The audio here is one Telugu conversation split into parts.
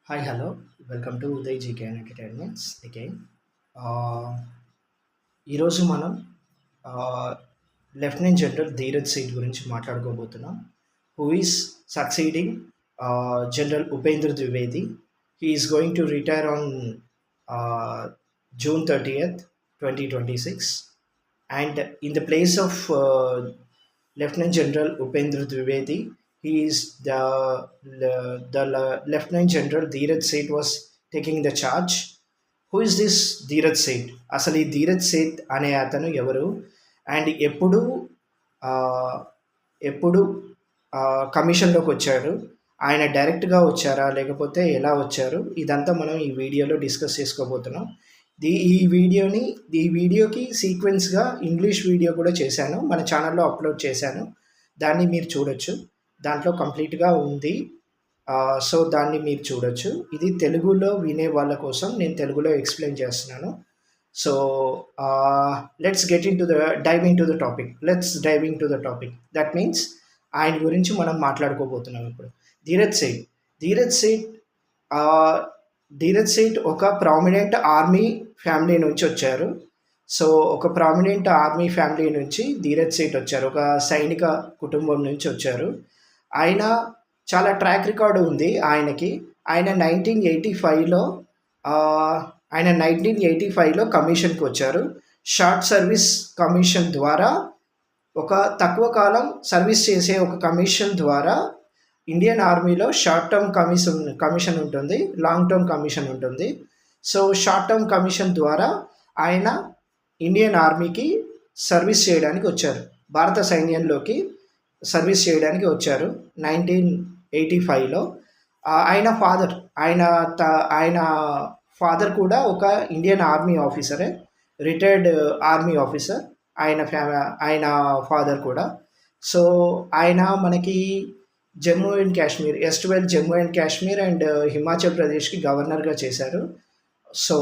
Hi hello welcome to Uday GK and entertainments again. Ah, ఈరోజు మనం లెఫ్టినెంట్ జనరల్ ధీరజ్ సేఠ్ గురించి మాట్లాడుకోబోతున్నాం. Who is succeeding general Upendra Dwivedi. He is going to retire on June 30th, 2026. And in the place of Lieutenant General Upendra Dwivedi, he is the Lieutenant General Dheeraj Seth was taking the charge. Who is this Dheeraj Seth? అసలు ఈ ధీరజ్ సేఠ్ అనే అతను ఎవరు? అండ్ ఆ, ఎప్పుడు కమిషన్లోకి వచ్చారు? ఆయన డైరెక్ట్గా వచ్చారా లేకపోతే ఎలా వచ్చారు? ఇదంతా మనం ఈ వీడియోలో డిస్కస్ చేసుకోబోతున్నాం. ఈ వీడియోకి సీక్వెన్స్గా ఇంగ్లీష్ వీడియో కూడా చేశాను, మన ఛానల్లో అప్లోడ్ చేశాను. దాన్ని మీరు చూడొచ్చు, దాంట్లో కంప్లీట్గా ఉంది. సో దాన్ని మీరు చూడొచ్చు. ఇది తెలుగులో వినే వాళ్ళ కోసం నేను తెలుగులో ఎక్స్ప్లెయిన్ చేస్తున్నాను. So let's dive into the topic. That means ఆయన గురించి మనం మాట్లాడుకోబోతున్నాం ఇప్పుడు. ధీరజ్ సేఠ్ ధీరజ్ సేఠ్ ధీరజ్ సేఠ్ ఒక ప్రామినెంట్ ఆర్మీ ఫ్యామిలీ నుంచి వచ్చారు. సో ఒక ప్రామినెంట్ ఆర్మీ ఫ్యామిలీ నుంచి ధీరజ్ సేఠ్ వచ్చారు, ఒక సైనిక కుటుంబం నుంచి వచ్చారు. ఆయన చాలా ట్రాక్ రికార్డు ఉంది ఆయనకి. ఆయన 1985లో కమిషన్కి వచ్చారు. షార్ట్ సర్వీస్ కమిషన్ ద్వారా, ఒక తక్కువ కాలం సర్వీస్ చేసే ఒక కమిషన్ ద్వారా ఇండియన్ ఆర్మీలో షార్ట్ టర్మ్ కమిషన్ ఉంటుంది, లాంగ్ టర్మ్ కమిషన్ ఉంటుంది. సో షార్ట్ టర్మ్ కమిషన్ ద్వారా ఆయన ఇండియన్ ఆర్మీకి సర్వీస్ చేయడానికి వచ్చారు, భారత సైన్యంలోకి సర్వీస్ చేయడానికి వచ్చారు 1985లో. ఆయన ఫాదర్ కూడా ఒక ఇండియన్ ఆర్మీ ఆఫీసరే, రిటైర్డ్ ఆర్మీ ఆఫీసర్ ఆయన ఫాదర్ కూడా. సో ఆయన మనకి Jammu and Kashmir, as well Jammu and Kashmir and Himachal ప్రదేశ్కి గవర్నర్గా చేశారు. So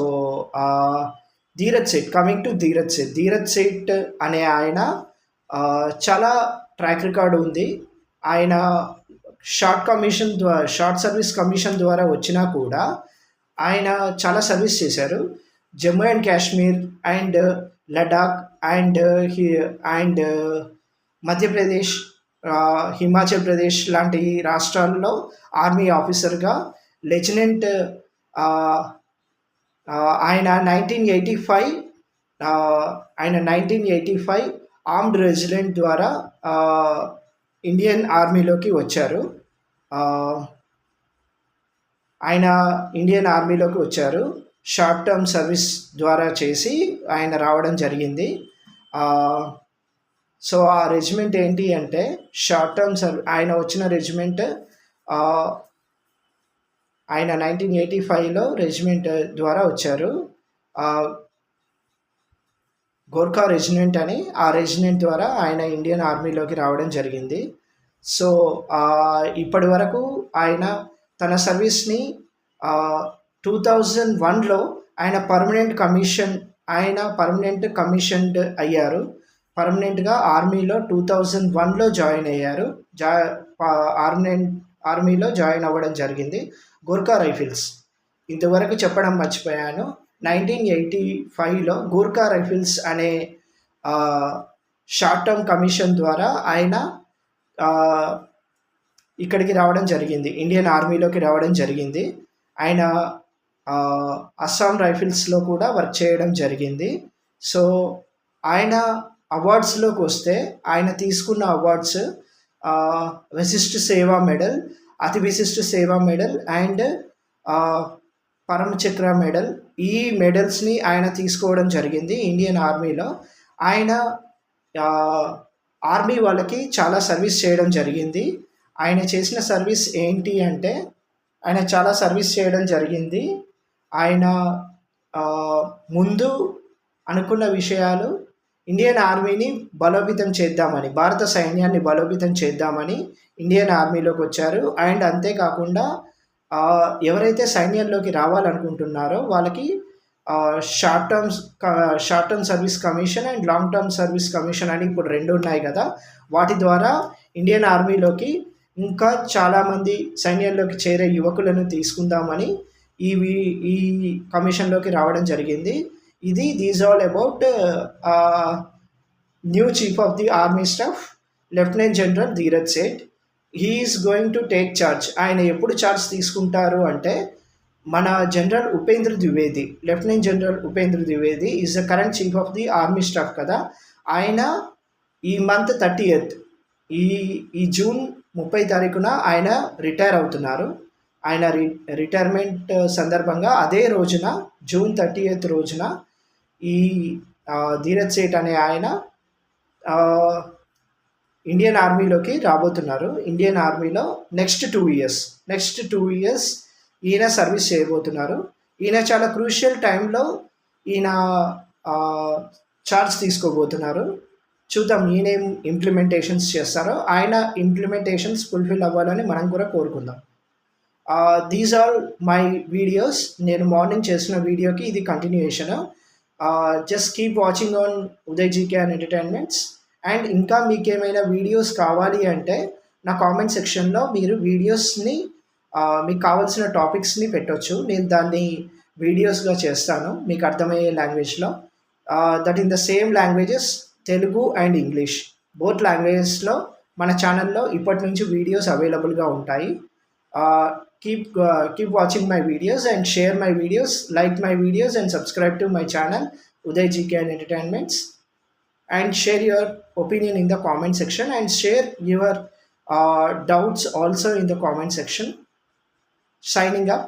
coming to Dheeraj Seth అనే ఆయన చాలా ట్రాక్ రికార్డు ఉంది. ఆయన షార్ట్ సర్వీస్ కమిషన్ ద్వారా వచ్చినా కూడా ఆయన చాలా సర్వీస్ చేశారు. Jammu and Kashmir and Ladakh and Madhya Pradesh, Himachal Pradesh లాంటి రాష్ట్రాల్లో ఆర్మీ ఆఫీసర్గా లెఫ్టినెంట్. ఆయన 1985 ఆర్మ్డ్ రెజిమెంట్ ద్వారా ఇండియన్ ఆర్మీలోకి వచ్చారు. షార్ట్ టర్మ్ సర్వీస్ ద్వారా చేసి ఆయన రావడం జరిగింది. సో ఆ రెజిమెంట్ ఏంటి అంటే షార్ట్ టర్మ్ ఆయన వచ్చిన రెజిమెంట్, ఆయన 1985లో రెజిమెంట్ ద్వారా వచ్చారు. గోర్ఖా రెజిమెంట్ అని, ఆ రెజిమెంట్ ద్వారా ఆయన ఇండియన్ ఆర్మీలోకి రావడం జరిగింది. సో ఇప్పటి వరకు ఆయన తన సర్వీస్ని 2001లో ఆయన పర్మనెంట్ కమిషన్డ్ అయ్యారు. పర్మనెంట్గా ఆర్మీలో 2001లో జాయిన్ అయ్యారు. ఆర్మీలో జాయిన్ అవ్వడం జరిగింది. గోర్ఖా రైఫిల్స్, ఇంతవరకు చెప్పడం మర్చిపోయాను. 1985లో గోర్ఖా రైఫిల్స్ అనే షార్ట్ టర్మ్ కమిషన్ ద్వారా ఆయన ఇక్కడికి రావడం జరిగింది, ఇండియన్ ఆర్మీలోకి రావడం జరిగింది. ఆయన అస్సాం రైఫిల్స్లో కూడా వర్క్ చేయడం జరిగింది. సో ఆయన అవార్డ్స్లోకి వస్తే, ఆయన తీసుకున్న అవార్డ్స్ విశిష్ట సేవా మెడల్, అతి విశిష్ట సేవా మెడల్ అండ్ పరమచక్ర మెడల్. ఈ మెడల్స్ని ఆయన తీసుకోవడం జరిగింది ఇండియన్ ఆర్మీలో. ఆయన ఆర్మీ వాళ్ళకి చాలా సర్వీస్ చేయడం జరిగింది. ఆయన చేసిన సర్వీస్ ఏంటి అంటే, ఆయన చాలా సర్వీస్ చేయడం జరిగింది. ఆయన ముందు అనుకున్న విషయాలు, ఇండియన్ ఆర్మీని బలోపేతం చేద్దామని, భారత సైన్యాన్ని బలోపేతం చేద్దామని ఇండియన్ ఆర్మీలోకి వచ్చారు. అండ్ అంతేకాకుండా ఎవరైతే సైన్యంలోకి రావాలనుకుంటున్నారో వాళ్ళకి short term service commission and long term service commission అని ఇప్పుడు రెండు ఉన్నాయి కదా, వాటి ద్వారా ఇండియన్ ఆర్మీలోకి ఇంకా చాలామంది సైన్యంలోకి చేరే యువకులను తీసుకుందామని ఈ కమిషన్లోకి రావడం జరిగింది. These all about new chief of the army staff lieutenant general Dheeraj Seth. He is going to take charge. ఆయన ఎప్పుడు చార్జ్ తీసుకుంటారు అంటే, మన general Upendra Dwivedi, lieutenant general Upendra Dwivedi is the current chief of the army staff కదా. ఆయన ఈ మంత్ 30th, ఈ జూన్ 30 ఆయన రిటైర్ అవుతున్నారు. ఆయన రిటైర్మెంట్ సందర్భంగా అదే రోజున జూన్ 30th రోజున ఈ ధీరజ్ సేఠ్ అనే ఆయన ఇండియన్ ఆర్మీలోకి రాబోతున్నారు. ఇండియన్ ఆర్మీలో నెక్స్ట్ 2 ఇయర్స్ ఈయన సర్వీస్ చేయబోతున్నారు. ఈయన చాలా క్రూషియల్ టైంలో ఈయన చార్జ్ తీసుకోబోతున్నారు. చూద్దాం ఈయనేం ఇంప్లిమెంటేషన్స్ చేస్తారో. ఆయన ఇంప్లిమెంటేషన్స్ ఫుల్ఫిల్ అవ్వాలని మనం కూడా కోరుకుందాం. These all my videos. నేను మార్నింగ్ చేసిన వీడియోకి ఇది continuation. Just keep watching on Uday GK and entertainments. And ఇంకా మీకేమైనా వీడియోస్ కావాలి అంటే నా కామెంట్ సెక్షన్లో మీరు వీడియోస్ని మీకు కావాల్సిన టాపిక్స్ని పెట్టొచ్చు. నేను దాన్ని వీడియోస్గా చేస్తాను మీకు అర్థమయ్యే లాంగ్వేజ్లో. That in the same languages Telugu and English, both లాంగ్వేజెస్లో మన ఛానల్లో ఇప్పటి నుంచి వీడియోస్ అవైలబుల్గా ఉంటాయి. Keep watching my videos and share my videos, like my videos and subscribe to my channel Uday GK and entertainments. And share your opinion in the comment section and share your doubts also in the comment section. Signing up.